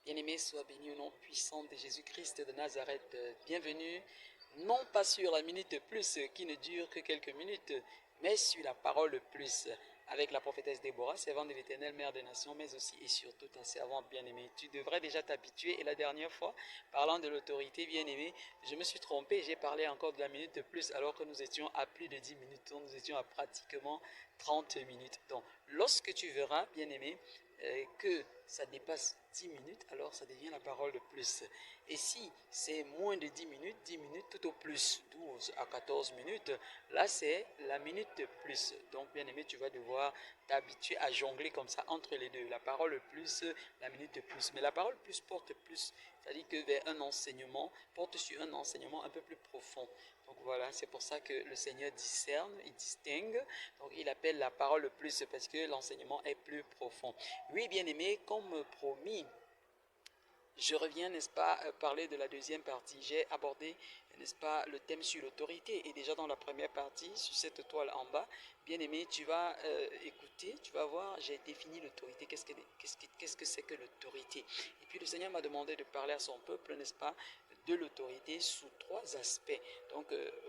Bien-aimé, sois béni au nom puissant de Jésus-Christ de Nazareth. Bienvenue, non pas sur la minute plus qui ne dure que quelques minutes, mais sur la parole plus avec la prophétesse Déborah, servante de l'Éternel, mère des nations, mais aussi et surtout ta servante bien-aimée. Tu devrais déjà t'habituer. Et la dernière fois, parlant de l'autorité bien-aimée, je me suis trompé. J'ai parlé encore de la minute plus alors que nous étions à plus de 10 minutes. Donc nous étions à pratiquement 30 minutes. Donc lorsque tu verras, bien-aimé, que ça dépasse 10 minutes, alors ça devient la parole de plus. Et si c'est moins de 10 minutes tout au plus 12 à 14 minutes, là c'est la minute de plus. Donc bien aimé, tu vas devoir t'habituer à jongler comme ça entre les deux. La parole de plus, la minute de plus. Mais la parole plus porte plus, c'est-à-dire que vers un enseignement, porte sur un enseignement un peu plus profond. Donc voilà, c'est pour ça que le Seigneur discerne, il distingue. Donc il appelle la parole le plus parce que l'enseignement est plus profond. Oui, bien-aimé, comme promis, je reviens, n'est-ce pas, parler de la deuxième partie. J'ai abordé, n'est-ce pas, le thème sur l'autorité. Et déjà dans la première partie, sur cette toile en bas, bien aimé, tu vas écouter, tu vas voir, j'ai défini l'autorité. Qu'est-ce que c'est que l'autorité? Et puis le Seigneur m'a demandé de parler à son peuple, n'est-ce pas, de l'autorité sous trois aspects. Donc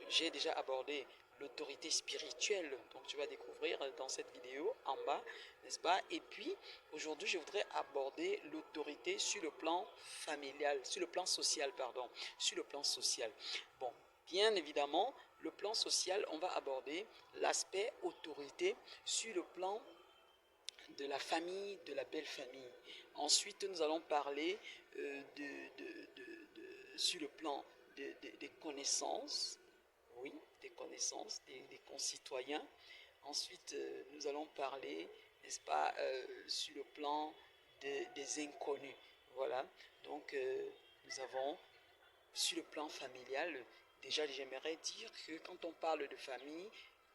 j'ai déjà abordé l'autorité spirituelle. Donc tu vas découvrir dans cette vidéo en bas, n'est-ce pas? Et puis aujourd'hui, je voudrais aborder l'autorité sur le plan familial, sur le plan social, pardon, sur le plan social. Bon, bien évidemment, le plan social, on va aborder l'aspect autorité sur le plan de la famille, de la belle famille. Ensuite, nous allons parler sur le plan des connaissances, oui, des connaissances, des concitoyens. Ensuite, nous allons parler, n'est-ce pas, sur le plan des inconnus. Voilà, donc nous avons sur le plan familial, déjà j'aimerais dire que quand on parle de famille,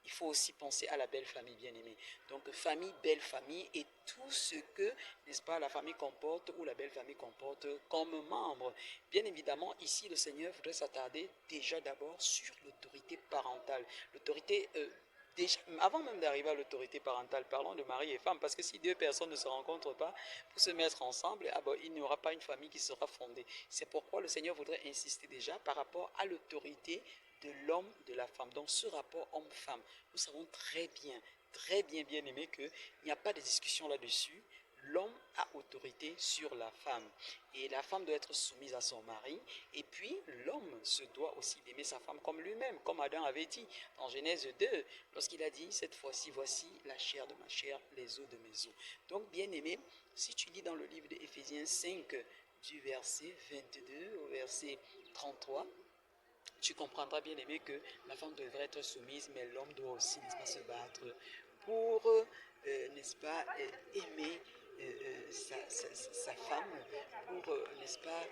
il faut aussi penser à la belle famille bien-aimée. Donc famille, belle famille et tout ce que, n'est-ce pas, la famille comporte ou la belle famille comporte comme membre. Bien évidemment, ici le Seigneur voudrait s'attarder déjà d'abord sur l'autorité parentale. L'autorité déjà, avant même d'arriver à l'autorité parentale, parlons de mari et femme, parce que si deux personnes ne se rencontrent pas pour se mettre ensemble, ah ben, il n'y aura pas une famille qui sera fondée. C'est pourquoi le Seigneur voudrait insister déjà par rapport à l'autorité de l'homme, de la femme. Donc ce rapport homme-femme, nous savons très bien, bien aimé qu'il n'y a pas de discussion là-dessus. L'homme a autorité sur la femme et la femme doit être soumise à son mari et puis l'homme se doit aussi d'aimer sa femme comme lui-même, comme Adam avait dit dans Genèse 2 lorsqu'il a dit cette fois-ci voici la chair de ma chair, les os de mes os. Donc bien aimé, si tu lis dans le livre d'Éphésiens 5 du verset 22 au verset 33, tu comprendras bien aimé que la femme devrait être soumise, mais l'homme doit aussi, n'est-ce pas, se battre pour, n'est-ce pas, aimer sa femme, pour, n'est-ce pas,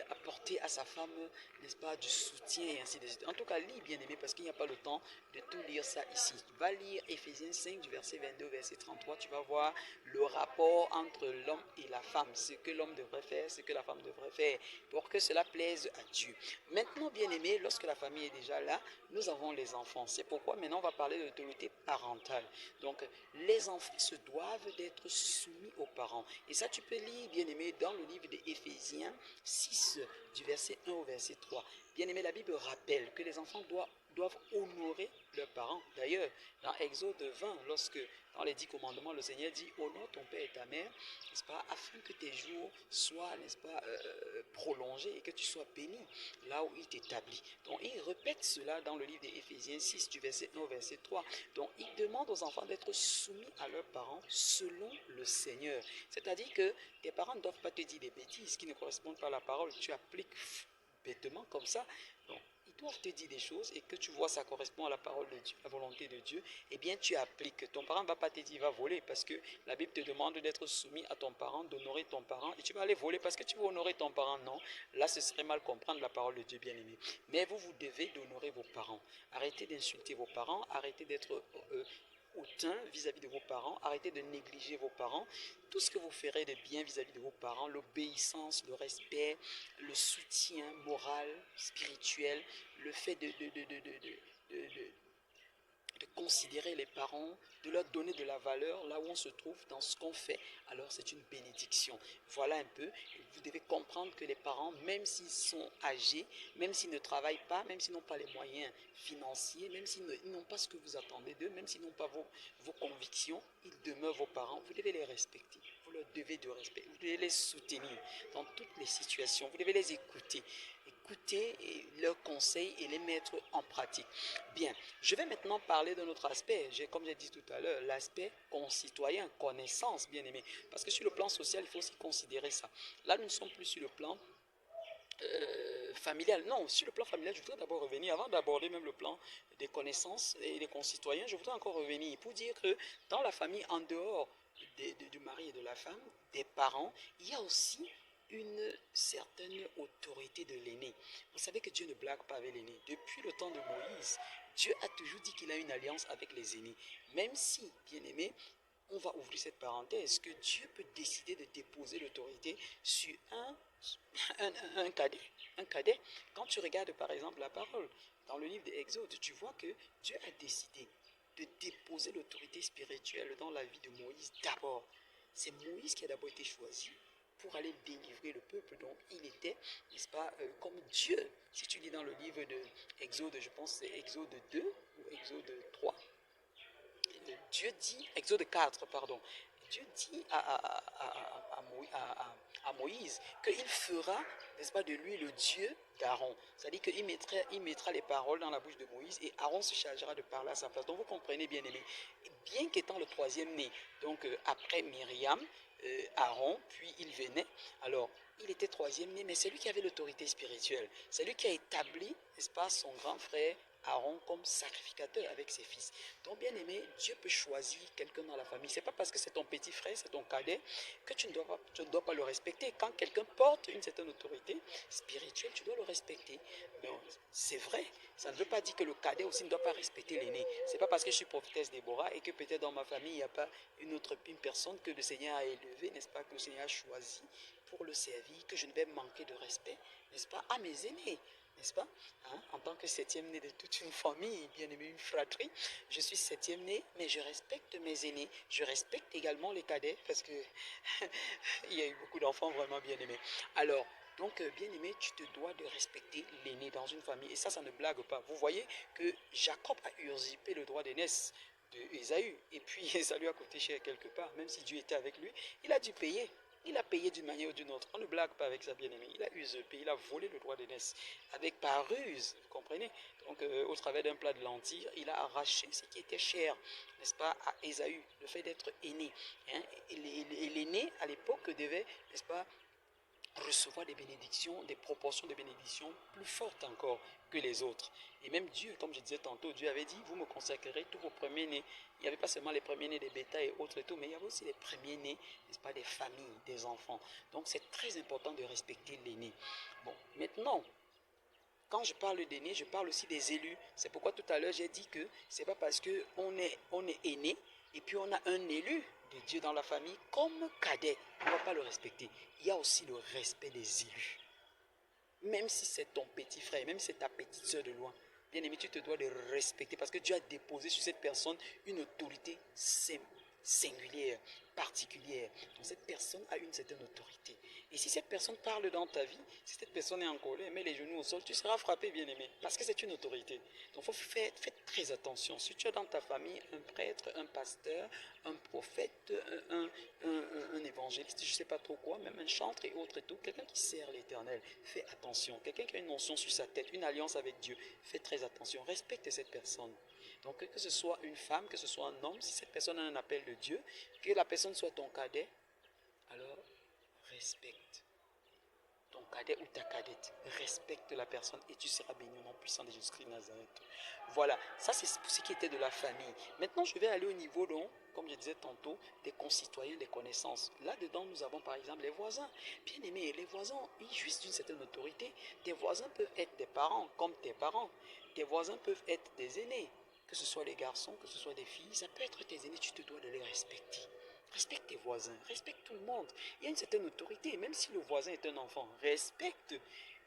apporter à sa femme, n'est-ce pas, du soutien et ainsi de suite. En tout cas, lis bien aimé parce qu'il n'y a pas le temps de tout lire ça ici. Va lire Éphésiens 5 du verset 22 au verset 33, tu vas voir le rapport entre l'homme et la femme, ce que l'homme devrait faire, ce que la femme devrait faire, pour que cela plaise à Dieu. Maintenant, bien aimé, lorsque la famille est déjà là, nous avons les enfants. C'est pourquoi maintenant on va parler de l'autorité parentale. Donc, les enfants se doivent d'être soumis aux parents. Et ça, tu peux lire, bien aimé, dans le livre d'Éphésiens 6, du verset 1 au verset 3. Bien aimé, la Bible rappelle que les enfants doivent honorer leurs parents. D'ailleurs, dans Exode 20, lorsque dans les 10 commandements, le Seigneur dit honore ton père et ta mère, n'est-ce pas, afin que tes jours soient, n'est-ce pas, prolongés et que tu sois béni là où il t'établit. Donc, il répète cela dans le livre d'Éphésiens 6, du verset 1 au verset 3. Donc, il demande aux enfants d'être soumis à leurs parents selon le Seigneur. C'est-à-dire que tes parents ne doivent pas te dire des bêtises qui ne correspondent pas à la parole. Tu appliques bêtement comme ça. Donc, ils doivent te dire des choses et que tu vois ça correspond à la parole de Dieu, la volonté de Dieu, eh bien tu appliques. Ton parent ne va pas te dire il va voler parce que la Bible te demande d'être soumis à ton parent, d'honorer ton parent et tu vas aller voler parce que tu veux honorer ton parent. Non, là ce serait mal comprendre la parole de Dieu bien-aimé. Mais vous devez d'honorer vos parents. Arrêtez d'insulter vos parents, arrêtez d'être hautain vis-à-vis de vos parents, arrêtez de négliger vos parents. Tout ce que vous ferez de bien vis-à-vis de vos parents, l'obéissance, le respect, le soutien moral, spirituel, le fait de de considérer les parents, de leur donner de la valeur là où on se trouve dans ce qu'on fait, alors c'est une bénédiction. Voilà un peu, vous devez comprendre que les parents, même s'ils sont âgés, même s'ils ne travaillent pas, même s'ils n'ont pas les moyens financiers, même s'ils n'ont pas ce que vous attendez d'eux, même s'ils n'ont pas vos convictions, ils demeurent vos parents, vous devez les respecter. Vous leur devez de respect, vous devez les soutenir dans toutes les situations, vous devez les écouter. Écouter leurs conseils et les mettre en pratique. Bien, je vais maintenant parler d'un autre aspect, comme j'ai dit tout à l'heure, l'aspect concitoyen, connaissance, bien aimé. Parce que sur le plan social, il faut aussi considérer ça. Là, nous ne sommes plus sur le plan familial. Non, sur le plan familial, je voudrais d'abord revenir, avant d'aborder même le plan des connaissances et des concitoyens, je voudrais encore revenir pour dire que dans la famille, en dehors du mari et de la femme, des parents, il y a aussi une certaine autorité de l'aîné. Vous savez que Dieu ne blague pas avec l'aîné. Depuis le temps de Moïse, Dieu a toujours dit qu'il a une alliance avec les aînés. Même si, bien aimé, on va ouvrir cette parenthèse, que Dieu peut décider de déposer l'autorité sur un cadet. Un cadet, quand tu regardes par exemple la parole, dans le livre d'Exode, tu vois que Dieu a décidé de déposer l'autorité spirituelle dans la vie de Moïse d'abord. C'est Moïse qui a d'abord été choisi pour aller délivrer le peuple. Donc il était, n'est-ce pas, comme Dieu. Si tu lis dans le livre d'Exode, je pense que c'est Exode 2 ou Exode 3, Dieu dit, Exode 4, pardon, Dieu dit à Moïse qu'il fera, n'est-ce pas, de lui le Dieu d'Aaron. C'est-à-dire qu'il mettra les paroles dans la bouche de Moïse et Aaron se chargera de parler à sa place. Donc vous comprenez, bien aimé, bien qu'étant le troisième né, donc après Myriam, Aaron, puis il venait, alors il était troisième né, mais c'est lui qui avait l'autorité spirituelle. C'est lui qui a établi, n'est-ce pas, son grand frère Aaron comme sacrificateur avec ses fils. Donc bien aimé, Dieu peut choisir quelqu'un dans la famille. C'est pas parce que c'est ton petit frère, c'est ton cadet, que tu ne dois pas le respecter. Quand quelqu'un porte une certaine autorité spirituelle, tu dois le respecter. Mais c'est vrai, ça ne veut pas dire que le cadet aussi ne doit pas respecter l'aîné. C'est pas parce que je suis prophétesse Déborah et que peut-être dans ma famille, il n'y a pas une personne que le Seigneur a élevée, n'est-ce pas, que le Seigneur a choisi pour le servir, que je ne vais manquer de respect, n'est-ce pas, à mes aînés. N'est-ce pas, hein? En tant que septième né de toute une famille, bien aimé, une fratrie, je suis septième né, mais je respecte mes aînés. Je respecte également les cadets parce que il y a eu beaucoup d'enfants vraiment bien aimés. Alors, donc, bien aimé, tu te dois de respecter l'aîné dans une famille. Et ça ne blague pas. Vous voyez que Jacob a usurpé le droit d'aînesse d'Ésaü. Et puis, ça lui a coûté cher quelque part. Même si Dieu était avec lui, il a dû payer. Il a payé d'une manière ou d'une autre. On ne blague pas avec sa bien-aimée. Il a usurpé, il a volé le droit d'aînesse. Avec par ruse, vous comprenez? Donc, au travers d'un plat de lentilles, il a arraché ce qui était cher, n'est-ce pas, à Ésaü, le fait d'être aîné. Hein? Et l'aîné, à l'époque, devait, n'est-ce pas, recevoir des bénédictions, des proportions de bénédictions plus fortes encore que les autres. Et même Dieu, comme je disais tantôt, Dieu avait dit, vous me consacrerez tous vos premiers-nés. Il n'y avait pas seulement les premiers-nés des bétails et autres et tout, mais il y avait aussi les premiers-nés, n'est-ce pas, des familles, des enfants. Donc c'est très important de respecter l'aîné. Bon, maintenant, quand je parle d'aîné, je parle aussi des élus. C'est pourquoi tout à l'heure j'ai dit que c'est pas parce qu'on est aîné et puis on a un élu de Dieu dans la famille comme cadet, on ne va pas le respecter. Il y a aussi le respect des élus. Même si c'est ton petit frère, même si c'est ta petite soeur de loin, bien aimé, tu te dois de respecter parce que Dieu a déposé sur cette personne une autorité singulière, particulière. Donc cette personne a une certaine autorité. Et si cette personne parle dans ta vie, si cette personne est en colère, met les genoux au sol, tu seras frappé, bien aimé, parce que c'est une autorité. Donc faites très attention. Si tu as dans ta famille un prêtre, un pasteur, un prophète, un évangéliste, je ne sais pas trop quoi, même un chantre et autres et tout, quelqu'un qui sert l'Éternel, fais attention. Quelqu'un qui a une notion sur sa tête, une alliance avec Dieu, fais très attention. Respecte cette personne. Donc que ce soit une femme, que ce soit un homme, si cette personne a un appel de Dieu, que la personne soit ton cadet, alors respecte ton cadet ou ta cadette. Respecte la personne et tu seras béni au nom puissant de Jésus-Christ de Nazareth. Voilà, ça c'est pour ce qui était de la famille. Maintenant, je vais aller au niveau, donc, comme je disais tantôt, des concitoyens, des connaissances. Là-dedans, nous avons par exemple les voisins. Bien aimés, les voisins, ils jouissent d'une certaine autorité. Tes voisins peuvent être des parents, comme tes parents. Tes voisins peuvent être des aînés. Que ce soit les garçons, que ce soit des filles, ça peut être tes aînés, tu te dois de les respecter. Respecte tes voisins, respecte tout le monde. Il y a une certaine autorité, même si le voisin est un enfant, respecte.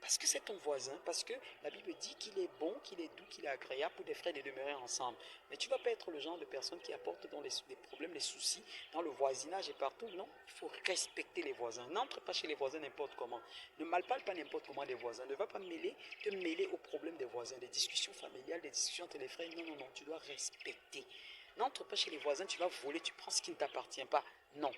Parce que c'est ton voisin, parce que la Bible dit qu'il est bon, qu'il est doux, qu'il est agréable pour des frères de demeurer ensemble. Mais tu ne vas pas être le genre de personne qui apporte dans les problèmes, les soucis, dans le voisinage et partout. Non, il faut respecter les voisins. N'entre pas chez les voisins n'importe comment. Ne mal parle pas n'importe comment des voisins. Ne va pas te mêler aux problèmes des voisins, des discussions familiales, des discussions entre les frères. Non, non, non, tu dois respecter. N'entre pas chez les voisins, tu vas voler, tu prends ce qui ne t'appartient pas. Non.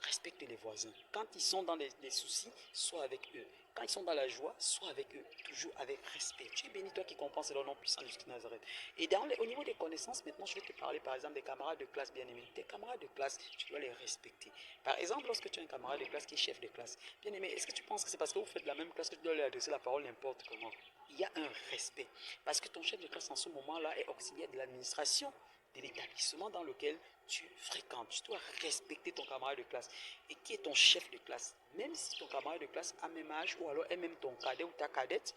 Respecte les voisins. Quand ils sont dans les soucis, sois avec eux. Quand ils sont dans la joie, sois avec eux. Toujours avec respect. Tu es béni, toi qui comprends, c'est le nom puissant de Jésus de Nazareth. Et au niveau des connaissances, maintenant, je vais te parler par exemple des camarades de classe bien-aimés. Tes camarades de classe, tu dois les respecter. Par exemple, lorsque tu as un camarade de classe qui est chef de classe, bien-aimé, est-ce que tu penses que c'est parce que vous faites la même classe que tu dois lui adresser la parole n'importe comment? Il y a un respect. Parce que ton chef de classe en ce moment-là est auxiliaire de l'administration de l'établissement dans lequel tu fréquentes. Tu dois respecter ton camarade de classe. Et qui est ton chef de classe? Même si ton camarade de classe a même âge ou alors est même ton cadet ou ta cadette,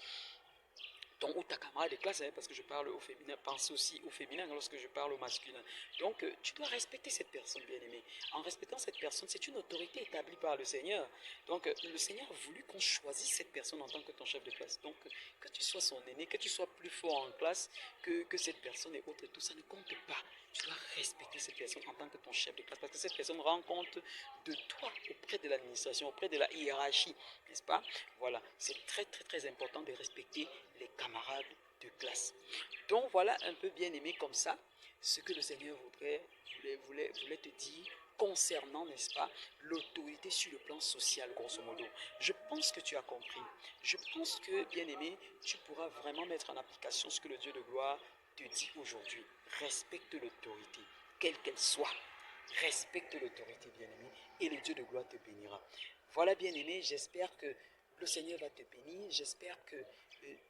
ou ta camarade de classe, parce que je parle au féminin, pense aussi au féminin lorsque je parle au masculin. Donc, tu dois respecter cette personne, bien-aimée. En respectant cette personne, c'est une autorité établie par le Seigneur. Donc, le Seigneur a voulu qu'on choisisse cette personne en tant que ton chef de classe. Donc, que tu sois son aîné, que tu sois plus fort en classe que cette personne et autres, tout ça ne compte pas. Tu dois respecter cette personne en tant que ton chef de classe parce que cette personne rend compte de toi auprès de l'administration, auprès de la hiérarchie, n'est-ce pas? Voilà, c'est très très très important de respecter les camarades de classe. Donc voilà un peu bien aimé comme ça ce que le Seigneur voulait te dire concernant, n'est-ce pas, l'autorité sur le plan social, grosso modo. Je pense que tu as compris. Je pense que, bien aimé, tu pourras vraiment mettre en application ce que le Dieu de gloire te dit aujourd'hui. Respecte l'autorité, quelle qu'elle soit. Respecte l'autorité, bien-aimé, et le Dieu de gloire te bénira. Voilà, bien-aimé, j'espère que le Seigneur va te bénir. J'espère que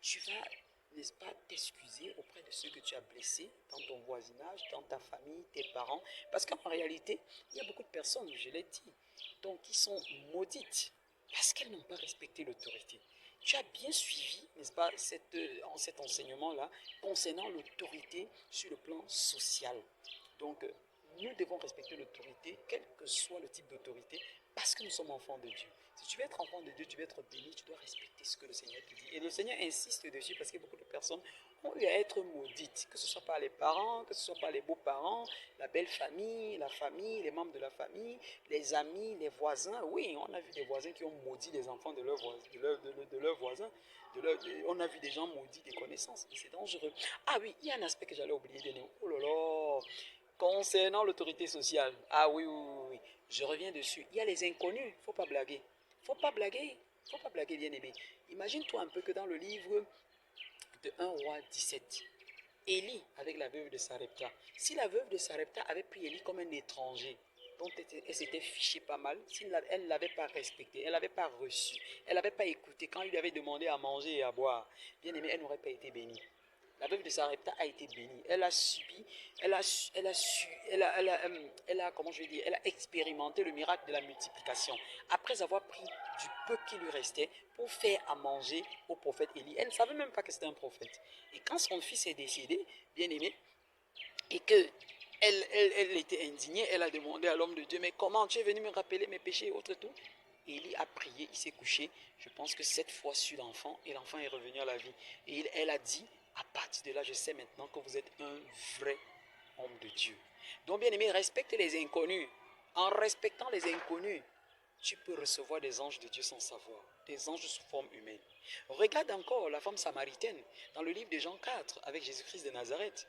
tu vas, n'est-ce pas, t'excuser auprès de ceux que tu as blessés dans ton voisinage, dans ta famille, tes parents. Parce qu'en réalité, il y a beaucoup de personnes, je l'ai dit, donc qui sont maudites parce qu'elles n'ont pas respecté l'autorité. Tu as bien suivi, n'est-ce pas, cet enseignement-là concernant l'autorité sur le plan social. Donc, nous devons respecter l'autorité, quel que soit le type d'autorité, parce que nous sommes enfants de Dieu. Si tu veux être enfant de Dieu, tu veux être béni, tu dois respecter ce que le Seigneur te dit. Et le Seigneur insiste dessus parce que beaucoup de personnes ont eu à être maudites, que ce soit par les parents, que ce soit par les beaux-parents, la belle famille, les membres de la famille, les amis, les voisins. Oui, on a vu des voisins qui ont maudit les enfants de leurs voisins. On a vu des gens maudits des connaissances. Et c'est dangereux. Ah oui, il y a un aspect que j'allais oublier de nous. Oh là là! Concernant l'autorité sociale, ah oui, oui, oui, oui, je reviens dessus. Il y a les inconnus, il ne faut pas blaguer. Faut pas blaguer, faut pas blaguer, bien aimé. Imagine-toi un peu que dans le livre de 1 roi 17, Élie avec la veuve de Sarepta. Si la veuve de Sarepta avait pris Élie comme un étranger, dont elle s'était fichée pas mal, si elle ne l'avait pas respecté, elle ne l'avait pas reçu, elle n'avait pas écouté quand il lui avait demandé à manger et à boire, bien aimé, elle n'aurait pas été bénie. La veuve de Sarepta a été bénie. Elle a subi, comment je vais dire, elle a expérimenté le miracle de la multiplication. Après avoir pris du peu qui lui restait pour faire à manger au prophète Élie. Elle ne savait même pas que c'était un prophète. Et quand son fils est décédé, bien aimé, et que elle était indignée, elle a demandé à l'homme de Dieu, mais comment tu es venu me rappeler mes péchés et autres tout? Élie a prié, il s'est couché, je pense que 7 fois sur l'enfant, et l'enfant est revenu à la vie. Et elle a dit, à partir de là, je sais maintenant que vous êtes un vrai homme de Dieu. Donc, bien aimé, respecte les inconnus. En respectant les inconnus, tu peux recevoir des anges de Dieu sans savoir, des anges sous forme humaine. Regarde encore la femme samaritaine dans le livre de Jean 4 avec Jésus-Christ de Nazareth.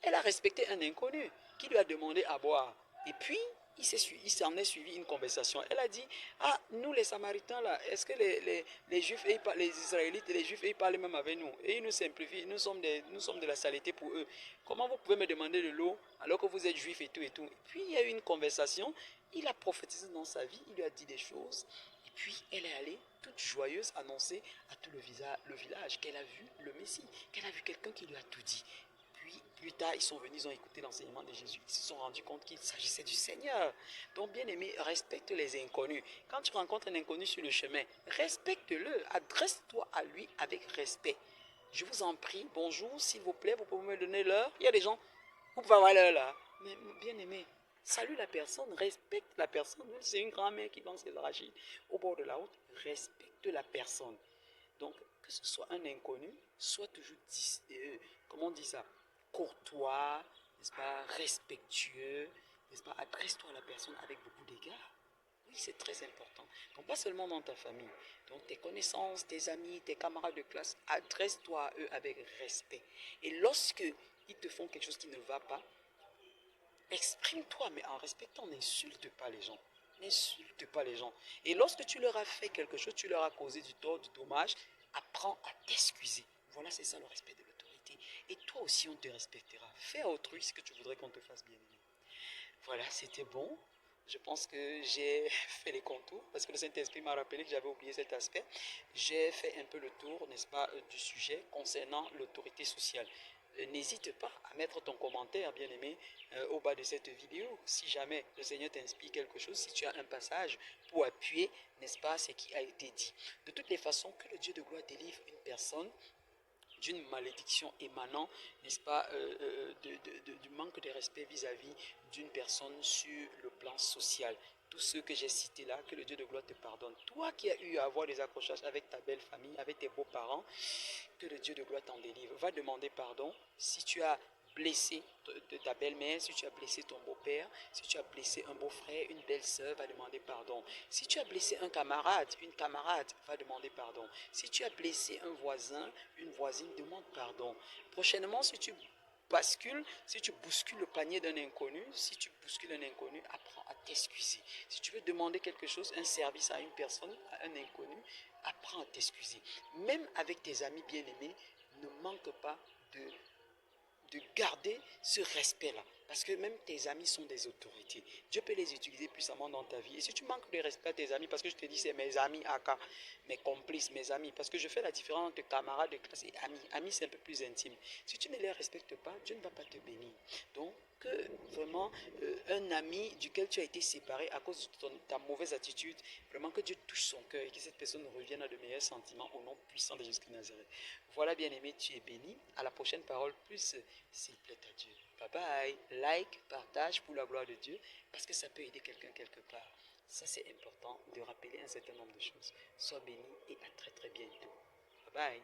Elle a respecté un inconnu qui lui a demandé à boire. Et puis, il s'en est suivi une conversation. Elle a dit, ah, nous les Samaritains là, est-ce que les Juifs, les Israélites et les Juifs, ils parlent même avec nous? Et ils nous simplifient, nous sommes de la saleté pour eux. Comment vous pouvez me demander de l'eau alors que vous êtes Juifs et tout et tout? Et puis, il y a eu une conversation, il a prophétisé dans sa vie, il lui a dit des choses. Et puis, elle est allée, toute joyeuse, annoncer à tout le village qu'elle a vu le Messie, qu'elle a vu quelqu'un qui lui a tout dit. Puis, plus tard, ils sont venus, ils ont écouté l'enseignement de Jésus. Ils se sont rendus compte qu'il s'agissait du Seigneur. Donc, bien aimé, respecte les inconnus. Quand tu rencontres un inconnu sur le chemin, respecte-le. Adresse-toi à lui avec respect. Je vous en prie, bonjour, s'il vous plaît, vous pouvez me donner l'heure. Il y a des gens, vous pouvez avoir l'heure là. Mais bien aimé, salue la personne, respecte la personne. C'est une grand-mère qui vend ses arachides au bord de la route. Respecte la personne. Donc, que ce soit un inconnu, sois toujours, comment on dit ça, courtois, n'est-ce pas, respectueux, n'est-ce pas, adresse-toi à la personne avec beaucoup d'égards. Oui, c'est très important. Donc, pas seulement dans ta famille. Donc, tes connaissances, tes amis, tes camarades de classe, adresse-toi à eux avec respect. Et lorsque ils te font quelque chose qui ne va pas, exprime-toi, mais en respectant, n'insulte pas les gens. N'insulte pas les gens. Et lorsque tu leur as fait quelque chose, tu leur as causé du tort, du dommage, apprends à t'excuser. Voilà, c'est ça le respect de l'autorité. Et toi aussi, on te respectera. Fais à autrui ce que tu voudrais qu'on te fasse bien aimer. Voilà, c'était bon. Je pense que j'ai fait les contours parce que le Saint-Esprit m'a rappelé que j'avais oublié cet aspect. J'ai fait un peu le tour, n'est-ce pas, du sujet concernant l'autorité sociale. N'hésite pas à mettre ton commentaire, bien aimé, au bas de cette vidéo. Si jamais le Seigneur t'inspire quelque chose, si tu as un passage pour appuyer, n'est-ce pas, ce qui a été dit. De toutes les façons, que le Dieu de gloire délivre une personne d'une malédiction émanant, n'est-ce pas, du manque de respect vis-à-vis d'une personne sur le plan social. Tous ceux que j'ai cités là, que le Dieu de gloire te pardonne. Toi qui as eu à avoir des accrochages avec ta belle famille, avec tes beaux-parents, que le Dieu de gloire t'en délivre. Va demander pardon si tu as blessé de ta belle-mère, si tu as blessé ton beau-père, si tu as blessé un beau-frère, une belle-sœur, va demander pardon. Si tu as blessé un camarade, une camarade, va demander pardon. Si tu as blessé un voisin, une voisine, demande pardon. Prochainement, si tu bascules, si tu bouscules le panier d'un inconnu, si tu bouscules un inconnu, apprends à t'excuser. Si tu veux demander quelque chose, un service à une personne, à un inconnu, apprends à t'excuser. Même avec tes amis bien-aimés, ne manque pas de garder ce respect-là. Parce que même tes amis sont des autorités. Dieu peut les utiliser puissamment dans ta vie. Et si tu manques de respect à tes amis, parce que je te dis c'est mes amis AK, mes complices, mes amis, parce que je fais la différence entre camarades de classe et amis. Amis, c'est un peu plus intime. Si tu ne les respectes pas, Dieu ne va pas te bénir. Donc, que vraiment un ami duquel tu as été séparé à cause de ta mauvaise attitude, vraiment que Dieu touche son cœur et que cette personne revienne à de meilleurs sentiments au nom puissant de Jésus-Christ de Nazareth. Voilà, bien-aimé, tu es béni. À la prochaine parole, plus s'il plaît à Dieu. Bye bye. Like, partage pour la gloire de Dieu parce que ça peut aider quelqu'un quelque part. Ça, c'est important de rappeler un certain nombre de choses. Sois béni et à très très bientôt. Bye bye.